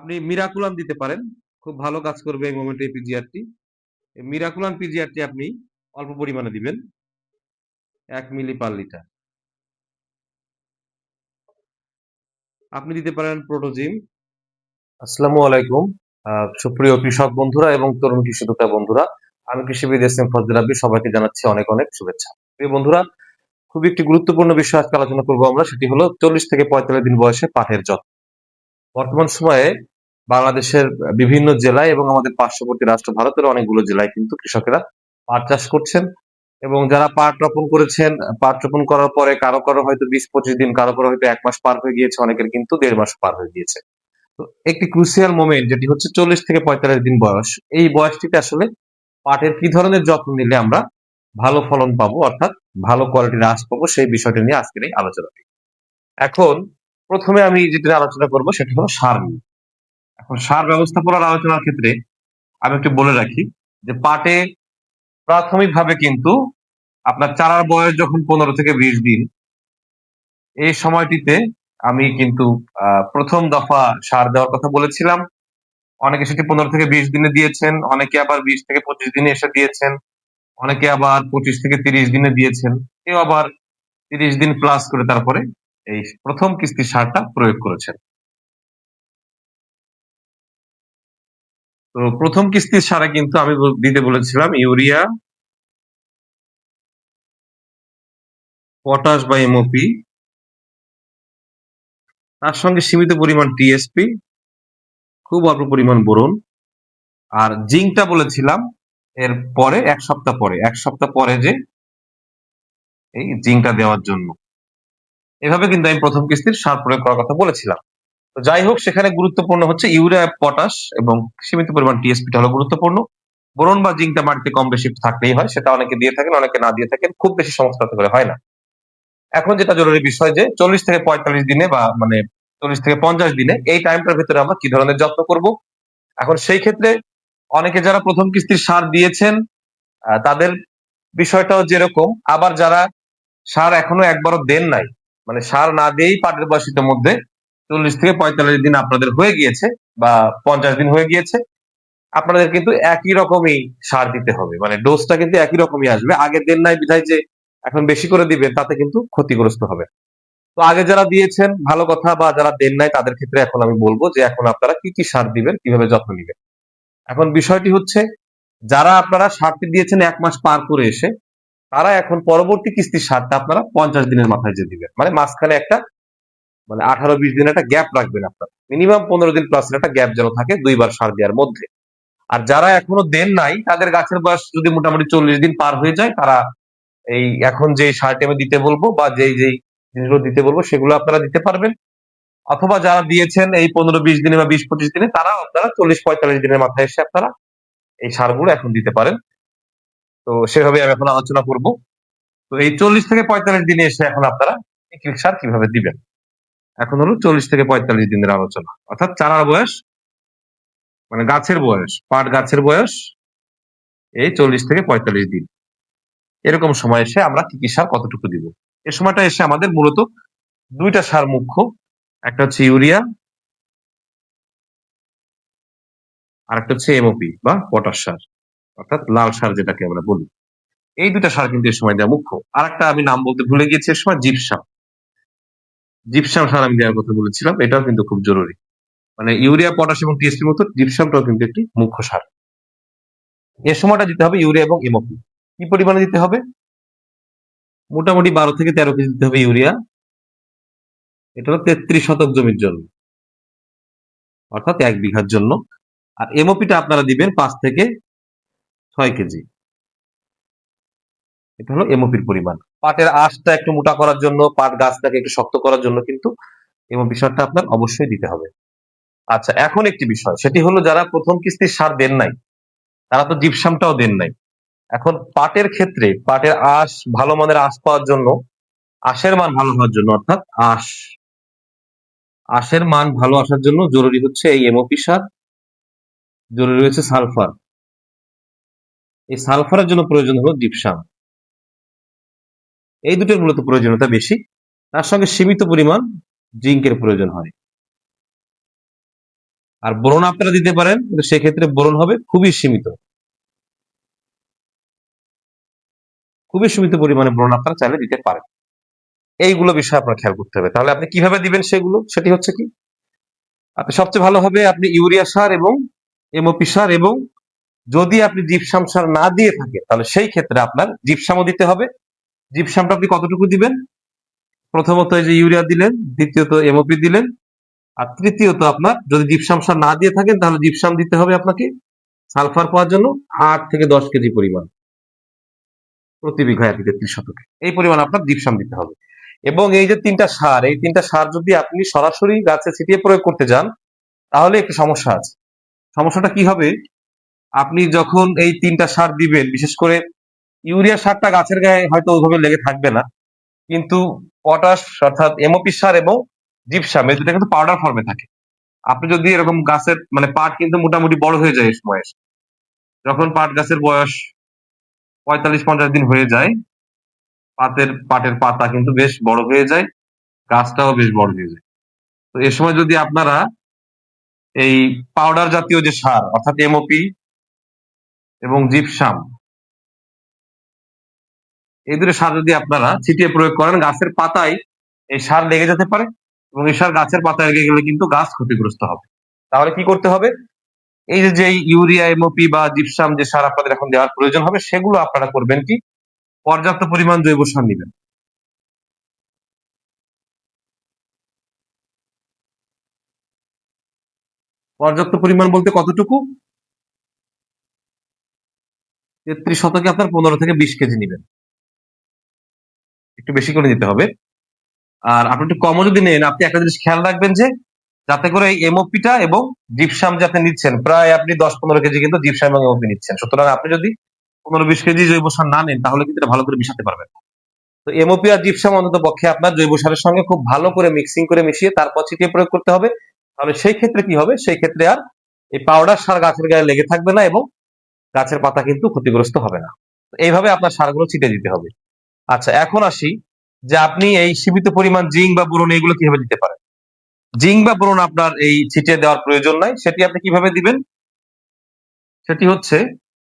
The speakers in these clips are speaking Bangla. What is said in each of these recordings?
আপনি মিরাকুলাম দিতে পারেন। খুব ভালো কাজ করবে এই মোমেন্টে এই পিজিআরটি। এই মিরাকুলাম পিজিআরটি আপনি অল্প পরিমাণে দিবেন। ১ মিলি পার লিটার। আপনি দিতে পারেন প্রোটোজিম। আসসালামু আলাইকুম। সুপ্রিয় কৃষক বন্ধুরা এবং তরুণ কৃষি উদ্যোক্তা বন্ধুরা, আমি কৃষিবিদ এস এম ফজলে রাব্বি, সবাইকে জানাচ্ছি অনেক অনেক শুভেচ্ছা। প্রিয় বন্ধুরা, খুব একটি গুরুত্বপূর্ণ বিষয় আজকে আলোচনা করবো আমরা, সেটি হলো 40 থেকে 45 দিন বয়সে পাটের যত্ন। বর্তমান সময়ে বাংলাদেশের বিভিন্ন জেলায় এবং আমাদের পার্শ্ববর্তী রাষ্ট্র ভারতের অনেকগুলো জেলায় কিন্তু কৃষকেরা পাট চাষ করছেন, এবং যারা পাট রোপণ করেছেন, পাট রোপণ করার পরে কারো কারো হয়তো 20-25 দিন, কারো কারো হয়তো 1 মাস পার হয়ে গিয়েছে, অনেকের কিন্তু 1.5 মাস পার হয়ে গিয়েছে। তো একটি ক্রুশিয়াল মোমেন্ট যেটি হচ্ছে 40 থেকে 45 দিন বয়স, এই বয়সটিতে আসলে পাটের কি ধরনের যত্ন নিলে আমরা ভালো ফলন পাবো, অর্থাৎ ভালো কোয়ালিটির আঁশ পাবো, সেই বিষয়টি নিয়ে আজকের এই আলোচনাটি। এখন প্রথমে আমি যেটা নিয়ে আলোচনা করব সেটি হলো সার নিয়ে। এখন সার ব্যবস্থাপনার আলোচনার ক্ষেত্রে আমি একটু বলে রাখি যে পাটে প্রাথমিকভাবে কিন্তু আপনার চারার বয়স যখন 15 থেকে 20 দিন, এই সময়টিতে আমি কিন্তু প্রথম দফা সার দেওয়ার কথা বলেছিলাম। অনেকে সেটি 15 থেকে 20 দিনে দিয়েছেন, অনেকে আবার 20 থেকে 25 দিনে এসে দিয়েছেন, অনেকে আবার 25 থেকে 30 দিনে দিয়েছেন, কেউ আবার 30 দিন প্লাস করে তারপরে এই প্রথম কিস্তির সারটা প্রয়োগ করেছেন। তো প্রথম কিস্তির সারে কিন্তু আমি দিতে বলেছিলাম ইউরিয়া, পটাশ বা এমওপি, তার সঙ্গে সীমিত পরিমাণ টিএসপি, খুব অল্প পরিমাণ বোরন, আর জিঙ্কটা বলেছিলাম এর পরে 1 সপ্তাহ পরে, 1 সপ্তাহ পরে যে এই জিঙ্কটা দেওয়ার জন্য। এভাবে কিন্তু আমি প্রথম কিস্তির সার প্রয়োগ করার কথা বলেছিলাম। তো যাই হোক, সেখানে গুরুত্বপূর্ণ হচ্ছে ইউরিয়া, পটাশ এবং সীমিত পরিমাণ টিএসপিটা হলো গুরুত্বপূর্ণ। বোরন বা জিঙ্কটা মাটিতে কম বেশি থাকলেই হয়, সেটা অনেকে দিয়ে থাকেন, অনেকে না দিয়ে থাকেন, খুব বেশি সমস্যা তাতে করে হয় না। এখন যেটা জরুরি বিষয় যে 40 থেকে 45 দিনে বা মানে 40 থেকে 50 দিনে এই টাইমটার ভিতরে আমরা কি ধরনের যত্ন করব। এখন সেই ক্ষেত্রে অনেকে যারা প্রথম কিস্তির সার দিয়েছেন, তাদের বিষয়টাও যেরকম, আবার যারা সার এখনো একবারও দেন নাই, মানে সার না দিয়েই পাটের বয়সের মধ্যে 40 থেকে 45 দিন আপনাদের হয়ে গিয়েছে বা 50 দিন হয়ে গিয়েছে, আপনাদের কিন্তু একই রকমই সার দিতে হবে, মানে ডোজটা কিন্তু একই রকমই আসবে। আগে দেন নাই বিধায় যে এখন বেশি করে দিবেন, তাতে কিন্তু ক্ষতিগ্রস্ত হবে। তো আগে যারা দিয়েছেন ভালো কথা, বা যারা দেন নাই তাদের ক্ষেত্রে এখন আমি বলবো যে এখন আপনারা কি কি সার দিবেন, কিভাবে যত্ন নিবেন। এখন বিষয়টি হচ্ছে, যারা আপনারা সারটি দিয়েছেন 1 মাস পার করে এসে, তারা এখন পরবর্তী কিস্তির সারটা আপনারা 50 দিনের মাথায় যে দিবেন, মানে মাঝখানে একটা, মানে 18-20 দিন একটা গ্যাপ রাখবেন আপনারা, মিনিমাম 15 দিন প্লাস একটা গ্যাপ যেন থাকে দুইবার সার দেওয়ার মধ্যে। আর যারা এখনো দেন নাই, তাদের গাছের বয়স যদি মোটামুটি 40 দিন পার হয়ে যায়, তারা এই এখন যে সারটি আমি দিতে বলবো বা যেই যেই জিনিসগুলো দিতে বলবো সেগুলো আপনারা দিতে পারবেন। অথবা যারা দিয়েছেন এই 15-20 দিনে বা 20-25 দিনে, তারাও আপনারা 40-45 দিনের মাথায় এসে আপনারা এই সারগুলো এখন দিতে পারেন। তো সেভাবে আমি এখন আলোচনা করব। তো এই 40 থেকে 45 দিনে এসে এখন আপনারা একিক সার কিভাবে দিবেন। এখন হলো 40 থেকে 45 দিনের আলোচনা, অর্থাৎ চারার বয়স, মানে গাছের বয়স, পাট গাছের বয়স এই 40 থেকে 45 দিন। এরকম সময় এসে আমরা কি কি সার কতটুকু দিব। এ সময়টা এসে আমাদের মূলত দুইটা সার মুখ্য, একটা হচ্ছে ইউরিয়া, আর একটা হচ্ছে এমওপি বা পটাশ সার, অর্থাৎ লাল সার যেটাকে আমরা বলি। এই দুটা সার কিন্তু এ সময় দেওয়া মুখ্য। আর একটা আমি নাম বলতে ভুলে গেছি, এর সময় জিপসাম, জিপসাম সার আমি দেওয়ার কথা বলেছিলাম, এটাও কিন্তু খুব জরুরি। মানে ইউরিয়া, পটাশ এবং টিএসপির মতো জিপসামটাও কিন্তু একটি মুখ্য সার। এ সময়টা দিতে হবে ইউরিয়া এবং এমওপি। কি পরিমাণে দিতে হবে? মোটামুটি 12 থেকে 13 কেজি দিতে হবে ইউরিয়া। এটা হলো 33 শতক জমির জন্য, অর্থাৎ 1 বিঘার জন্য। আর এমওপিটা আপনারা দিবেন 5 থেকে 6 কেজি। এটা হলো এমওপির পরিমাণ। পাটের আঁশটা একটু মোটা করার জন্য, পাট গাছটাকে একটু শক্ত করার জন্য কিন্তু এমওপি সারটা আপনার অবশ্যই দিতে হবে। আচ্ছা, এখন একটি বিষয়, সেটি হলো যারা প্রথম কিস্তির সার দেন নাই, তারা তো জিপসামটাও দেন নাই। এখন পাটের ক্ষেত্রে পাটের আঁশ, ভালো মানের আঁশ পাওয়ার জন্য, আঁশের মান ভালো হওয়ার জন্য, অর্থাৎ আঁশের মান ভালো আসার জন্য জরুরি হচ্ছে এই এমওপি সার, জরুরি রয়েছে সালফার। এই সালফারের জন্য প্রয়োজন হলো জিপসাম। এই দুটোর মূলত প্রয়োজনীয়তা বেশি। তার সঙ্গে সীমিত পরিমাণ জিঙ্কের প্রয়োজন হয়। আর বোরন আপনারা দিতে পারেন, কিন্তু সেক্ষেত্রে বোরন হবে খুবই সীমিত, খুবই সীমিত পরিমাণে বোরন আপনারা চাইলে দিতে পারেন। এইগুলো বিষয় আপনার খেয়াল করতে হবে। তাহলে আপনি কিভাবে দিবেন সেগুলো, সেটি হচ্ছে কি, আপনি সবচেয়ে ভালো হবে আপনি ইউরিয়া সার এবং এমওপি সার, এবং যদি আপনি জিপসাম সার না দিয়ে থাকেন তাহলে সেই ক্ষেত্রে আপনার জিপসামও দিতে হবে। জিপসামটা আপনি কতটুকু দিবেন? প্রথমত এই যে ইউরিয়া দিলেন, দ্বিতীয়ত এমওপি দিলেন, আর তৃতীয়ত আপনার যদি জিপসাম সার না দিয়ে থাকেন তাহলে জিপসাম দিতে হবে আপনাকে সালফার পাওয়ার জন্য 8 থেকে 10 কেজি পরিমাণ প্রতি বিঘায় আর কি 33 শতকে। এই পরিমাণ আপনার জিপসাম দিতে হবে। এবং এই যে তিনটা সার, এই তিনটা সার যদি আপনি সরাসরি গাছে ছিটিয়ে প্রয়োগ করতে যান তাহলে একটু সমস্যা আছে। সমস্যাটা কি হবে? আপনি যখন এই তিনটা সার দিবেন, বিশেষ করে ইউরিয়া সারটা গাছের গায়ে হয়তো ওইভাবে লেগে থাকবে না, কিন্তু পটাশ অর্থাৎ এমওপি সার এবং জিপসাম এই দুটো কিন্তু পাউডার ফর্মে থাকে। আপনি যদি এরকম গাছের মানে পাট কিন্তু মোটামুটি বড় হয়ে যায় এই সময় এসে। যখন পাট গাছের বয়স 45-50 দিন হয়ে যায়, পাটের পাতা কিন্তু বেশ বড় হয়ে যায়, গাছটাও বেশ বড় হয়ে যায়। তো এ সময় যদি আপনারা এই পাউডার জাতীয় যে সার অর্থাৎ এমওপি এবং জিপসাম এই দুটো সার যদি আপনারা ছিটিয়ে প্রয়োগ করেন, গাছের পাতায় এই সার লেগে যেতে পারে, এবং এই সার গাছের পাতায় লেগে গেলে কিন্তু গাছ ক্ষতিগ্রস্ত হবে। তাহলে কি করতে হবে? এই যে ইউরিয়া এমওপি বা জিপসাম যে সার আপনাদের এখন দেওয়ার প্রয়োজন হবে, সেগুলো আপনারা করবেন কি, পর্যাপ্ত পরিমাণ জৈব সার নেবেন। পর্যাপ্ত পরিমাণ বলতে কতটুকু? 33 শতকে আপনার 15 থেকে 20 কেজি নেবেন, একটু বেশি করে নিতে হবে। আর আপনি একটু কমও যদি নেন, আপনি একটা জিনিস খেয়াল রাখবেন যে যাতে করে এই এমওপিটা এবং জিপসাম যাতে নিচ্ছেন, প্রায় আপনি 10-15 কেজি কিন্তু জিপসাম এবং এমওপি নিচ্ছেন। সুতরাং আপনি যদি 15-20 কেজি জৈব সার না নেন তাহলে কিন্তু এটা ভালো করে মিশাতে পারবেন না। তো এমওপি আর জিপসাম অন্তত পক্ষে আপনার জৈব সারের সঙ্গে খুব ভালো করে মিক্সিং করে মিশিয়ে তারপর ছিটিয়ে প্রয়োগ করতে হবে। তাহলে সেই ক্ষেত্রে কি হবে? সেই ক্ষেত্রে আর এই পাউডার সার গাছের গায়ে লেগে থাকবে না এবং গাছের পাতা কিন্তু ক্ষতিগ্রস্ত হবে না। এইভাবে আপনার সারগুলো ছিটিয়ে দিতে হবে। আচ্ছা, এখন আসি যে আপনি এই সীমিত পরিমাণ জিঙ্ক বা বোরন এগুলো কিভাবে দিতে পারেন। জিঙ্ক বা বোরন আপনার এই ছিটিয়ে দেওয়ার প্রয়োজন নাই। সেটি আপনি কিভাবে দিবেন? সেটি হচ্ছে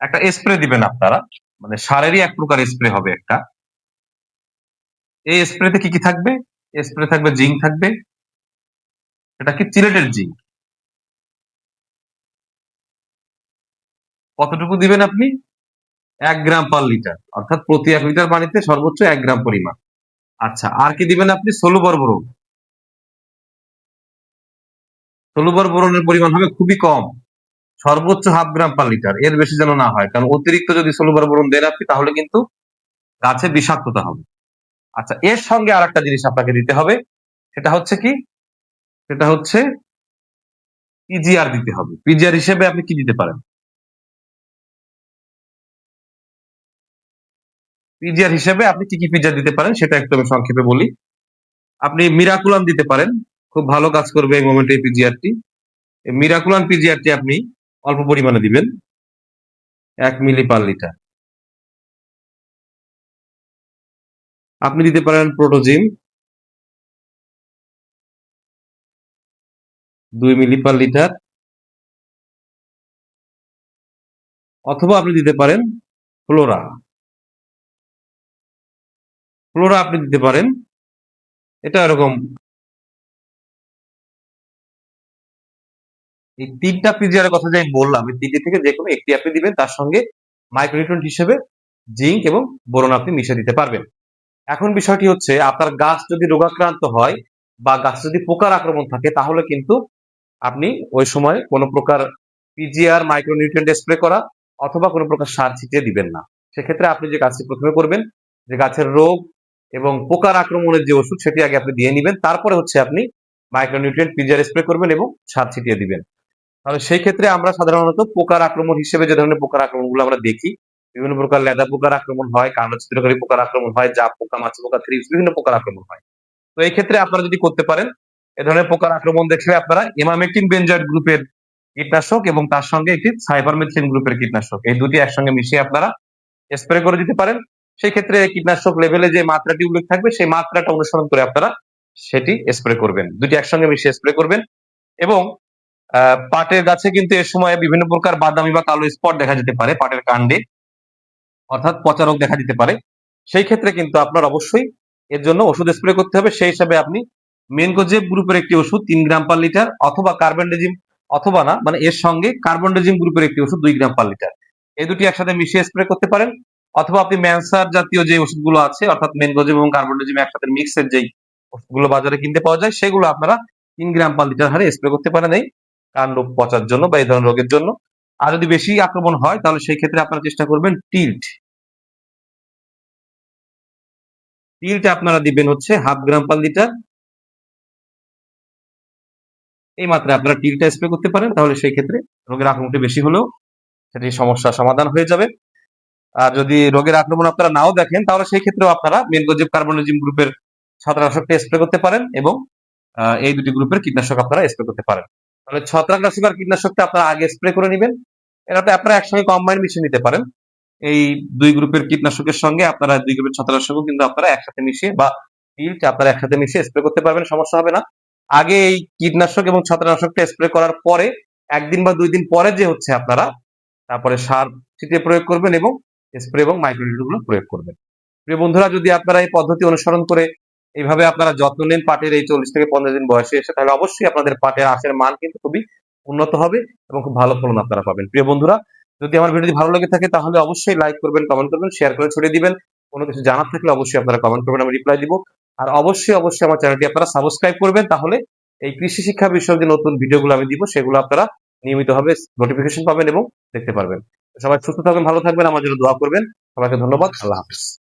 একটা স্প্রে দিবেন আপনারা, মানে সারেরই এক প্রকার স্প্রে হবে একটা। এই স্প্রেতে কি কি থাকবে? স্প্রে থাকবে জিঙ্ক থাকবে, এটা কি চিলেটেড জিঙ্ক। কতটুকু দিবেন আপনি? 1 গ্রাম পার লিটার, অর্থাৎ প্রতি 1 লিটার পানিতে সর্বোচ্চ 1 গ্রাম পরিমাণ। আচ্ছা, আর কি দিবেন আপনি? Soluble boron. সলুবর বোরনের পরিমাণ হবে খুবই কম, সর্বোচ্চ 1/2 গ্রাম পার লিটার, এর বেশি যেন না হয়, কারণ অতিরিক্ত যদি সলুবর বোরন দেন আপনি তাহলে কিন্তু গাছে বিষাক্ততা হবে। আচ্ছা, এর সঙ্গে আর একটা জিনিস আপনাকে দিতে হবে, সেটা হচ্ছে কি, সেটা হচ্ছে পিজিআর দিতে হবে। পিজিআর হিসেবে আপনি কি দিতে পারেন? পিজিআর হিসেবে আপনি কি কি পিজিআর দিতে পারেন সেটা একটু আমি সংক্ষেপে বলি। আপনি মিরাকুলাম দিতে পারেন, খুব ভালো কাজ করবে এই মোমেন্টে এই পিজিআরটি। মিরাকুলাম পিজিআরটি আপনি অল্প পরিমাণে দিবেন, 1 মিলি পার লিটার। আপনি দিতে পারেন প্রোটোজিম, 2 মিলি পার লিটার। অথবা আপনি দিতে পারেন ফ্লোরা, ফ্লোরা আপনি দিতে পারেন, এটা এরকম। এই তিনটা পিজিআর এর কথা যে আমি বললাম, এই তিনটি থেকে যে কোনো একটি আপনি দিবেন, তার সঙ্গে মাইক্রোনিউট্রিয়েন্ট হিসেবে জিঙ্ক এবং বোরন আপনি মিশিয়ে দিতে পারবেন। এখন বিষয়টি হচ্ছে আপনার গাছ যদি রোগাক্রান্ত হয় বা গাছে যদি পোকার আক্রমণ থাকে তাহলে কিন্তু আপনি ওই সময় কোনো প্রকার পিজিআর মাইক্রোনিউট্রিয়েন্ট স্প্রে করা অথবা কোনো প্রকার সার ছিটিয়ে দিবেন না। সেক্ষেত্রে আপনি যে কাজটি প্রথমে করবেন, যে গাছের রোগ এবং পোকার আক্রমণের যে ওষুধ সেটি আগে আপনি দিয়ে নিবেন, তারপরে হচ্ছে আপনি মাইক্রোনিউট্রিয়েন্ট পিজিআর স্প্রে করবেন এবং সার ছিটিয়ে দিবেন। তাহলে সেই ক্ষেত্রে আমরা সাধারণত পোকার আক্রমণ হিসেবে যে ধরনের পোকার আক্রমণগুলো আমরা দেখি, বিভিন্ন প্রকার লেদা পোকার আক্রমণ হয়, কাণ্ডছিদ্রকারী পোকার আক্রমণ হয়, জাপ পোকা, মাছি পোকা, থ্রিপস, বিভিন্ন প্রকার আক্রমণ হয়। তো এই ক্ষেত্রে আপনারা যদি করতে পারেন, এ ধরনের পোকার আক্রমণ দেখলে আপনারা ইমামেকটিন বেনজয়েড গ্রুপের কীটনাশক এবং তার সঙ্গে একটি সাইপারমেথ্রিন গ্রুপের কীটনাশক, এই দুটি একসঙ্গে মিশিয়ে আপনারা স্প্রে করে দিতে পারেন। সেই ক্ষেত্রে কীটনাশক লেভেলে যে মাত্রাটি উল্লেখ থাকবে সেই মাত্রাটা অনুসরণ করে আপনারা সেটি স্প্রে করবেন, দুটি একসঙ্গে মিশিয়ে স্প্রে করবেন। এবং পাটের গাছে কিন্তু এ সময় বিভিন্ন প্রকার বাদামি বা কালো স্পট দেখা যেতে পারে পাটের কাণ্ডে, অর্থাৎ পচা রোগ দেখা দিতে পারে। সেই ক্ষেত্রে কিন্তু আপনার অবশ্যই এর জন্য ওষুধ স্প্রে করতে হবে। সেই হিসাবে আপনি মেনকোজেব গ্রুপের একটি ওষুধ 3 গ্রাম পার লিটার, অথবা কার্বনডেজিম, অথবা না মানে এর সঙ্গে কার্বনডেজিম গ্রুপের একটি ওষুধ 2 গ্রাম পার লিটার, এই দুটি একসাথে মিশিয়ে স্প্রে করতে পারেন। অথবা আপনি ম্যানসার জাতীয় যে ওষুধগুলো আছে, অর্থাৎ মেনকোজেব এবং কার্বনডেজিম একসাথে মিক্সের যেই ওষুধগুলো বাজারে কিনতে পাওয়া যায়, সেগুলো আপনারা 3 গ্রাম পার লিটার হারে স্প্রে করতে পারেন এই কাণ্ড পচার জন্য বা এই ধরনের রোগের জন্য। আর যদি বেশি আক্রমণ হয় তাহলে সেই ক্ষেত্রে আপনারা চেষ্টা করবেন টিল্ট। টিল্ট আপনারা দিবেন হচ্ছে 1/2 গ্রাম পার লিটার। এই মাত্রায় আপনারা টিলটা স্প্রে করতে পারেন, তাহলে সেই ক্ষেত্রে রোগের আক্রমণটি বেশি হলেও সেটি সমস্যার সমাধান হয়ে যাবে। আর যদি রোগের আক্রমণ আপনারা নাও দেখেন, তাহলে সেই ক্ষেত্রেও আপনারা মেনকোজেব কার্বনডেজিম গ্রুপের ছত্রাকনাশকটা স্প্রে করতে পারেন, এবং এই দুটি গ্রুপের কীটনাশক আপনারা স্প্রে করতে পারেন। তাহলে ছত্রাকনাশক আর কীটনাশকটা আপনারা আগে স্প্রে করে নেবেন, এটা আপনারা একসঙ্গে কম্বাইন মিশিয়ে নিতে পারেন। এই 2 গ্রুপের কীটনাশকের সঙ্গে আপনারা 2 গ্রুপের ছত্রাকনাশকও কিন্তু আপনারা একসাথে মিশিয়ে বা টিল্ট আপনারা একসাথে মিশিয়ে স্প্রে করতে পারবেন, সমস্যা হবে না। আগে এই কীটনাশক এবং ছত্রাকনাশকটা স্প্রে করার পরে 1 দিন বা 2 দিন পরে যে হচ্ছে আপনারা তারপরে সার ছিটিয়ে প্রয়োগ করবেন এবং স্প্রে এবং মাইক্রোনিউট্রিয়েন্টগুলো প্রয়োগ করবেন। প্রিয় বন্ধুরা, যদি আপনারা এই পদ্ধতি অনুসরণ করে এইভাবে আপনারা যত্ন নেন পাটের এই 40 থেকে 50 দিন বয়সে এসে, তাহলে অবশ্যই আপনাদের পাটের আঁশের মান কিন্তু খুবই উন্নত হবে এবং খুব ভালো ফলন আপনারা পাবেন। প্রিয় বন্ধুরা, যদি আমার ভিডিওটি ভালো লেগে থাকে তাহলে অবশ্যই লাইক করবেন, কমেন্ট করবেন, শেয়ার করে ছড়িয়ে দিবেন। কোনো কিছু জানার থাকলে অবশ্যই আপনারা কমেন্ট করবেন, আমি রিপ্লাই দিব। আর অবশ্যই আমার চ্যানেলটি আপনারা সাবস্ক্রাইব করবেন, তাহলে এই কৃষি শিক্ষা বিষয়ক যে নতুন ভিডিওগুলো আমি দিব সেগুলো আপনারা নিয়মিতভাবে নোটিফিকেশন পাবেন এবং দেখতে পারবেন। সবাই সুস্থ থাকবেন, ভালো থাকবেন, আমার জন্য দোয়া করবেন। সবাইকে ধন্যবাদ। আল্লাহ হাফেজ।